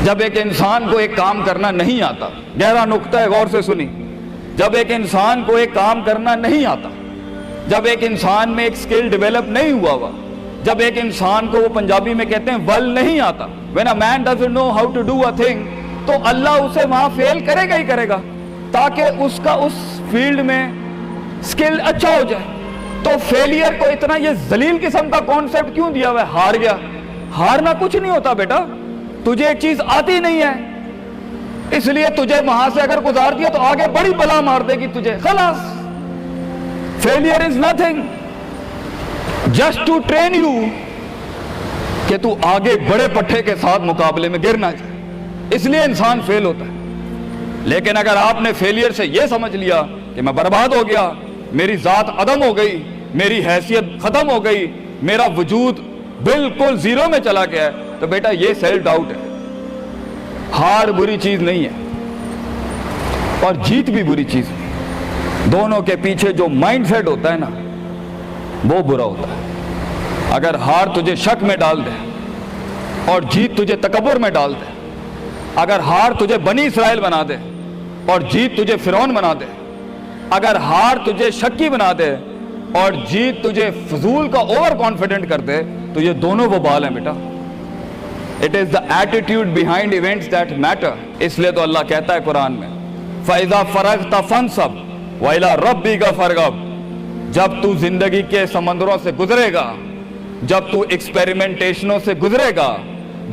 جب ایک انسان کو ایک کام کرنا نہیں آتا، گہرا نقطہ ہے، غور سے سنی، جب ایک انسان کو ایک کام کرنا نہیں آتا، جب ایک انسان میں ایک سکل ڈیولپ نہیں ہوا، جب ایک انسان کو وہ پنجابی میں کہتے ہیں ول نہیں آتا، when a man doesn't know how to do a thing، تو اللہ اسے وہاں فیل کرے گا ہی کرے گا تاکہ اس کا اس فیلڈ میں سکل اچھا ہو جائے۔ تو فیلئر کو اتنا یہ ذلیل قسم کا کانسیپٹ کیوں دیا ہوا ہے؟ ہار گیا، ہارنا کچھ نہیں ہوتا بیٹا، تجھے ایک چیز آتی نہیں ہے اس لیے تجھے وہاں سے اگر گزار دیا تو آگے بڑی بلا مار دے گی تجھے، خلاص۔ Failure is nothing just to train you کہ تو آگے بڑے پٹھے کے ساتھ مقابلے میں گر نہ جائے، اس لیے انسان فیل ہوتا ہے۔ لیکن اگر آپ نے فیلئر سے یہ سمجھ لیا کہ میں برباد ہو گیا، میری ذات عدم ہو گئی، میری حیثیت ختم ہو گئی، میرا وجود بالکل زیرو میں چلا گیا ہے، تو بیٹا یہ سیلف ڈاؤٹ ہے۔ ہار بری چیز نہیں ہے اور جیت بھی بری چیز نہیں، دونوں کے پیچھے جو مائنڈ سیٹ ہوتا ہے نا وہ برا ہوتا ہے۔ اگر ہار تجھے شک میں ڈال دے اور جیت تجھے تکبر میں ڈال دے، اگر ہار تجھے بنی اسرائیل بنا دے اور جیت تجھے فرعون بنا دے، اگر ہار تجھے شکی بنا دے اور جیت تجھے فضول کا اوور کانفیڈنٹ کر دے، تو یہ دونوں وبال ہیں بیٹا۔ It is the attitude behind events that matter۔ اس لیے تو اللہ کہتا ہے قرآن میں فَإِذَا فَرَغْتَ فَانْصَبْ وَإِلَىٰ رَبِّكَ فَارْغَب۔ جب تو زندگی کے سمندروں سے گزرے گا، جب تو ایکسپیریمنٹیشنوں سے گزرے گا،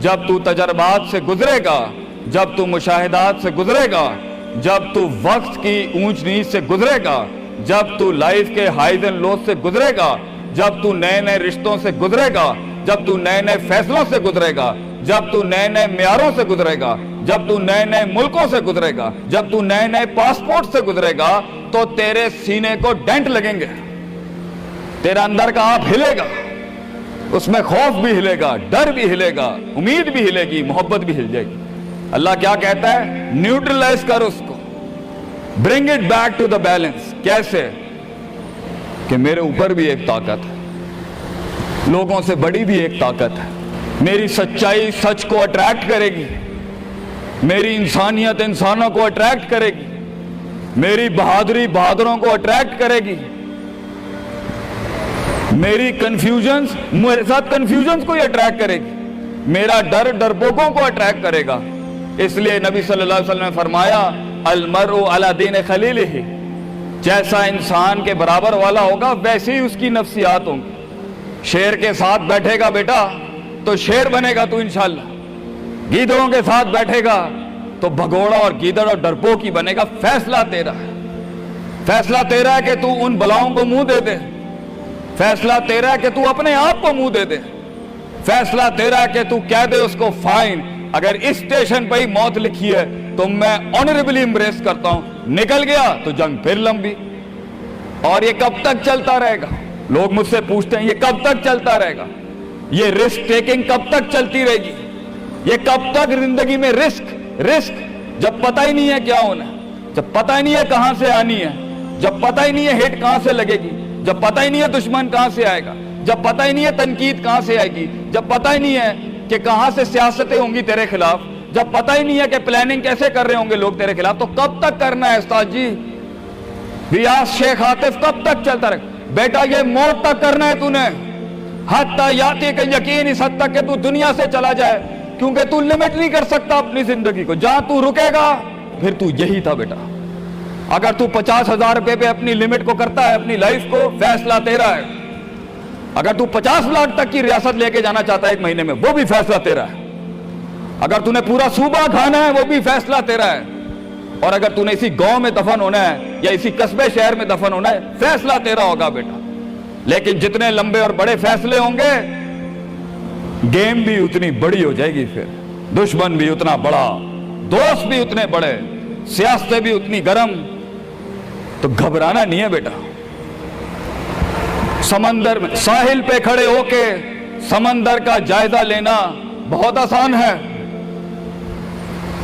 جب تو تجربات سے گزرے گا، جب تو مشاہدات سے گزرے گا، جب تو وقت کی اونچ نیچ سے گزرے گا، جب تو لائف کے ہائیز اینڈ لوز سے گزرے گا، جب تو نئے نئے رشتوں سے گزرے گا، جب تو نئے نئے فیصلوں سے گزرے گا، جب تو نئے نئے معیاروں سے گزرے گا، جب تو نئے نئے ملکوں سے گزرے گا، جب تو نئے نئے پاسپورٹ سے گزرے گا، تو تیرے سینے کو ڈینٹ لگیں گے، تیرا اندر کا آپ ہلے گا، اس میں خوف بھی ہلے گا، ڈر بھی ہلے گا، امید بھی ہلے گی، محبت بھی ہل جائے گی۔ اللہ کیا کہتا ہے؟ نیوٹرلائز کر اس کو، bring it back to the balance. کیسے؟ کہ میرے اوپر بھی ایک طاقت ہے، لوگوں سے بڑی بھی ایک طاقت ہے، میری سچائی سچ کو اٹریکٹ کرے گی، میری انسانیت انسانوں کو اٹریکٹ کرے گی، میری بہادری بہادروں کو اٹریکٹ کرے گی، میری کنفیوژنز میرے ساتھ کنفیوژنز کو ہی اٹریکٹ کرے گی، میرا ڈر ڈرپوکوں کو اٹریکٹ کرے گا۔ اس لیے نبی صلی اللہ علیہ وسلم نے فرمایا المرء علی دین خلیلہ، جیسا انسان کے برابر والا ہوگا ویسے ہی اس کی نفسیات ہوں گی۔ شیر کے ساتھ بیٹھے گا بیٹا تو شیر بنے گا تو انشاءاللہ، گیدڑوں کے ساتھ بیٹھے گا تو بھگوڑا اور گیدڑ اور ڈرپوک ہی بنے گا۔ فیصلہ تیرا ہے، فیصلہ تیرا ہے کہ تو ان بلاؤں کو منہ دے دے، فیصلہ تیرا ہے کہ تو اپنے آپ کو منہ دے دے، فیصلہ تیرا ہے کہ تو کہہ دے اس کو فائن، اگر اس اسٹیشن پہ ہی موت لکھی ہے تو میں آنریبلی امبریس کرتا ہوں، نکل گیا تو جنگ پھر لمبی۔ اور یہ کب تک چلتا رہے گا؟ لوگ مجھ سے پوچھتے ہیں یہ کب تک چلتا رہے گا؟ یہ رسک ٹیکنگ کب تک چلتی رہے گی؟ یہ کب تک زندگی میں رسک جب پتہ ہی نہیں ہے کیا ہونا ہے، جب پتہ ہی نہیں ہے کہاں سے آنی ہے، جب پتہ ہی نہیں ہے ہٹ کہاں سے لگے گی، جب پتہ ہی نہیں ہے دشمن کہاں سے آئے گا، جب پتہ ہی نہیں ہے تنقید کہاں سے آئے گی، جب پتہ ہی نہیں ہے کہ کہاں سے سیاستیں ہوں گی تیرے خلاف، جب پتہ ہی نہیں ہے کہ پلاننگ کیسے کر رہے ہوں گے لوگ تیرے خلاف، تو کب تک کرنا ہے استاد جی؟ ریاض شیخ عاطف کب تک چلتا رہے؟ بیٹا یہ موت تک کرنا ہے تو نے، حتی یاتی کہ یقین اس حد تک کہ تو دنیا سے چلا جائے، کیونکہ تو لمٹ نہیں کر سکتا اپنی زندگی کو، جہاں تو رکے گا پھر تو یہی تھا بیٹا۔ اگر تو 50,000 روپے پہ اپنی لمٹ کو کرتا ہے اپنی لائف کو، فیصلہ تیرا ہے۔ اگر تو 50 لاکھ تک کی ریاست لے کے جانا چاہتا ہے ایک مہینے میں، وہ بھی فیصلہ تیرا ہے۔ اگر تو نے پورا صوبہ کھانا ہے وہ بھی فیصلہ تیرا ہے۔ اور اگر تو نے اسی گاؤں میں دفن ہونا ہے یا اسی قصبے شہر میں دفن ہونا ہے، فیصلہ تیرا ہوگا بیٹا۔ لیکن جتنے لمبے اور بڑے فیصلے ہوں گے، گیم بھی اتنی بڑی ہو جائے گی، پھر دشمن بھی اتنا بڑا، دوست بھی اتنے بڑے، سیاستیں بھی اتنی گرم۔ تو گھبرانا نہیں ہے بیٹا۔ سمندر میں ساحل پہ کھڑے ہو کے سمندر کا جائزہ لینا بہت آسان ہے،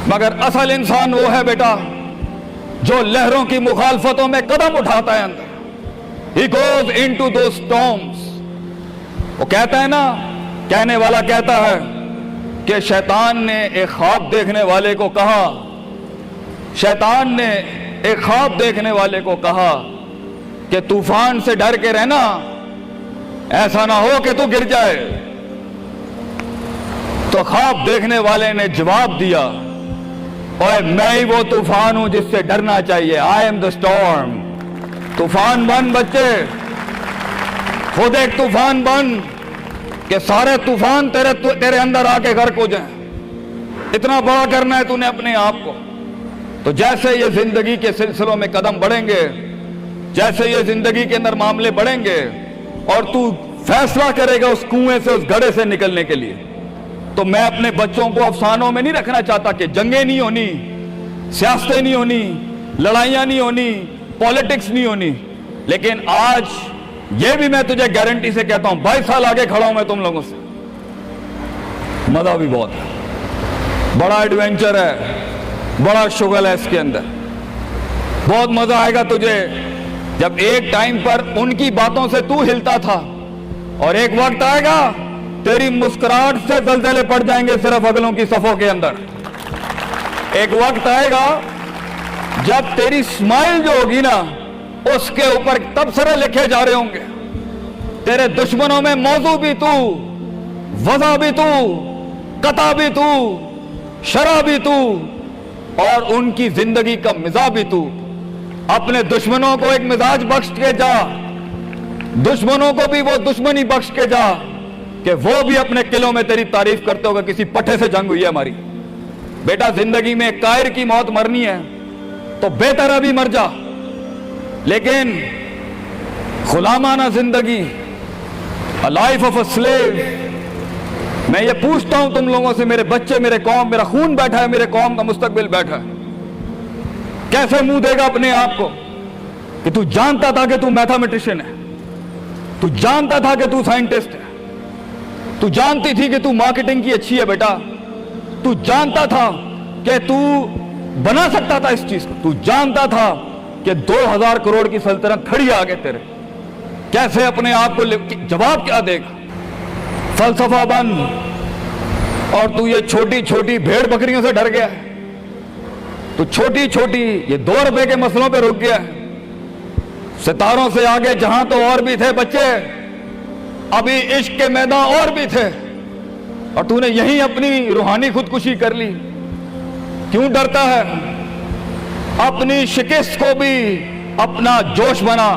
مگر اصل انسان وہ ہے بیٹا جو لہروں کی مخالفتوں میں قدم اٹھاتا ہے اندر۔ He goes into those storms۔ وہ کہتا ہے نا، کہنے والا کہتا ہے کہ شیطان نے ایک خواب دیکھنے والے کو کہا، شیطان نے ایک خواب دیکھنے والے کو کہا کہ طوفان سے ڈر کے رہنا، ایسا نہ ہو کہ تو گر جائے۔ تو خواب دیکھنے والے نے جواب دیا، اوے میں ہی وہ طوفان ہوں جس سے ڈرنا چاہیے، آئی ایم دا سٹارم۔ طوفان بن بچے، خود ایک طوفان بن کہ سارے طوفان تیرے اندر آ کے غرق ہو جائیں۔ اتنا بڑا کرنا ہے تو نے اپنے آپ کو۔ تو جیسے یہ زندگی کے سلسلوں میں قدم بڑھیں گے، جیسے یہ زندگی کے اندر معاملے بڑھیں گے اور تو فیصلہ کرے گا اس کنویں سے، اس گڑھے سے نکلنے کے لیے، تو میں اپنے بچوں کو افسانوں میں نہیں رکھنا چاہتا کہ جنگیں نہیں ہونی، سیاستیں نہیں ہونی، لڑائیاں نہیں ہونی، پولیٹکس نہیں ہونی، لیکن آج یہ بھی میں تجھے گارنٹی سے کہتا ہوں، 22 سال آگے کھڑا ہوں میں تم لوگوں سے، مزہ بھی بہت ہے، بڑا ایڈونچر ہے، بڑا شغل ہے اس کے اندر، بہت مزہ آئے گا تجھے جب ایک ٹائم پر ان کی باتوں سے تو ہلتا تھا اور ایک وقت آئے گا تیری مسکراہٹ سے زلزلے پڑ جائیں گے صرف اگلوں کی صفوں کے اندر۔ ایک وقت آئے گا جب تیری اسمائل جو ہوگی نا، اس کے اوپر تبصرے لکھے جا رہے ہوں گے، تیرے دشمنوں میں موضوع بھی تو، وضع بھی تو، قطع بھی تو، شرح بھی تو، اور ان کی زندگی کا مزاج بھی تو۔ اپنے دشمنوں کو ایک مزاج بخش کے جا، دشمنوں کو بھی وہ دشمنی بخش کے جا کہ وہ بھی اپنے قلعوں میں تیری تعریف کرتے ہوگا کسی پٹھے سے جنگ ہوئی ہے ہماری۔ بیٹا زندگی میں قائر کی موت مرنی ہے تو بہتر ابھی مر جا، لیکن غلامانہ زندگی، a life of a slave، میں یہ پوچھتا ہوں تم لوگوں سے، میرے بچے، میرے قوم، میرا خون بیٹھا ہے، میرے قوم کا مستقبل بیٹھا ہے، کیسے منہ دے گا اپنے آپ کو کہ تو جانتا تھا کہ تو میتھمیٹیشین ہے، تو جانتا تھا کہ تو سائنٹسٹ ہے، تو جانتی تھی کہ تو مارکیٹنگ کی اچھی ہے بیٹا، تو جانتا تھا کہ تو بنا سکتا تھا اس چیز کو، تو جانتا تھا کہ 2000 کروڑ کی سلطنت کھڑی آگے تیرے، کیسے اپنے آپ کو جواب کیا دے گا؟ فلسفہ بن، اور تو یہ چھوٹی چھوٹی بھیڑ بکریوں سے ڈر گیا ہے، تو چھوٹی چھوٹی یہ 2 روپے کے مسئلوں پہ رک گیا ہے۔ ستاروں سے آگے جہاں تو اور بھی تھے بچے، ابھی عشق کے میدان اور بھی تھے، اور تو نے یہیں اپنی روحانی خودکشی کر لی۔ کیوں ڈرتا ہے؟ اپنی شکست کو بھی اپنا جوش بنا،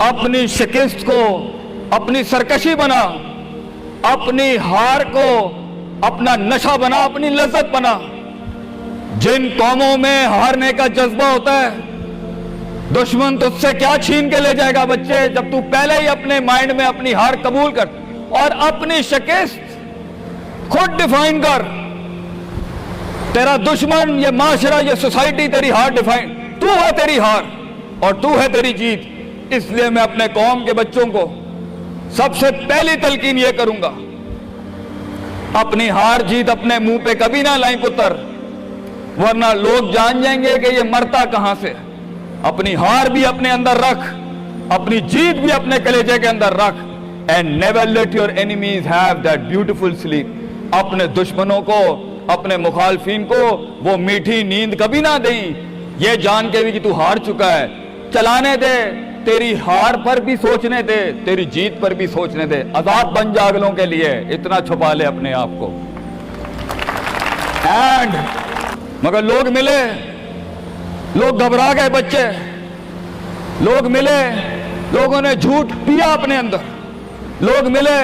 اپنی شکست کو اپنی سرکشی بنا، اپنی ہار کو اپنا نشہ بنا، اپنی لذت بنا۔ جن قوموں میں ہارنے کا جذبہ ہوتا ہے، دشمن تجھ سے کیا چھین کے لے جائے گا بچے، جب تو پہلے ہی اپنے مائنڈ میں اپنی ہار قبول کر اور اپنی شکست خود ڈیفائن کر۔ تیرا دشمن یہ معاشرہ، یہ سوسائٹی تیری ہار ڈیفائن، تو ہے تیری ہار اور تو ہے تیری جیت۔ اس لیے میں اپنے قوم کے بچوں کو سب سے پہلی تلقین یہ کروں گا، اپنی ہار جیت اپنے منہ پہ کبھی نہ لائیں پتر، ورنہ لوگ جان جائیں گے کہ یہ مرتا کہاں سے۔ اپنی ہار بھی اپنے اندر رکھ، اپنی جیت بھی اپنے کلیجے کے اندر رکھ، and never let your enemies have that beautiful sleep۔ اپنے دشمنوں کو، اپنے مخالفین کو وہ میٹھی نیند کبھی نہ دیں، یہ جان کے بھی کہ تو ہار چکا ہے۔ چلانے دے، تیری ہار پر بھی سوچنے دے، تیری جیت پر بھی سوچنے دے۔ آزاد بن جا اگلوں کے لیے، اتنا چھپا لے اپنے آپ کو۔ مگر لوگ ملے، لوگ گھبرا گئے بچے، لوگ ملے، لوگوں نے جھوٹ پیا اپنے اندر، لوگ ملے،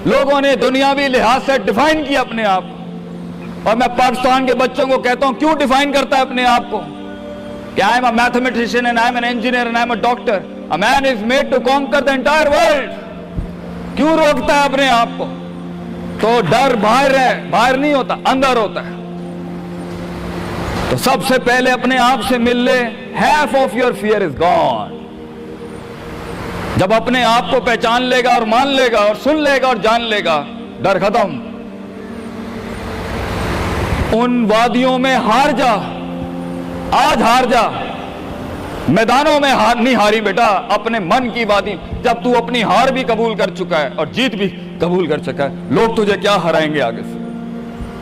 لوگوں نے دنیاوی لحاظ سے ڈیفائن کیا اپنے آپ کو۔ اور میں پاکستان کے بچوں کو کہتا ہوں، کیوں ڈیفائن کرتا ہے اپنے آپ کو کہ I am a mathematician and I am an engineer and I am a doctor. A man is made to conquer the entire world۔ کیوں روکتا ہے اپنے آپ کو؟ تو ڈر باہر ہے، باہر نہیں ہوتا، اندر ہوتا ہے۔ تو سب سے پہلے اپنے آپ سے مل لے، half of your fear is gone۔ جب اپنے آپ کو پہچان لے گا اور مان لے گا اور سن لے گا اور جان لے گا، ڈر ختم۔ ان وادیوں میں ہار جا، آج ہار جا، میدانوں میں نہیں ہاری بیٹا، اپنے من کی وادی۔ جب تو اپنی ہار بھی قبول کر چکا ہے اور جیت بھی قبول کر چکا ہے، لوگ تجھے کیا ہرائیں گے آگے سے؟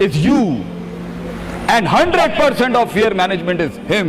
is you and 100% of fear management is him.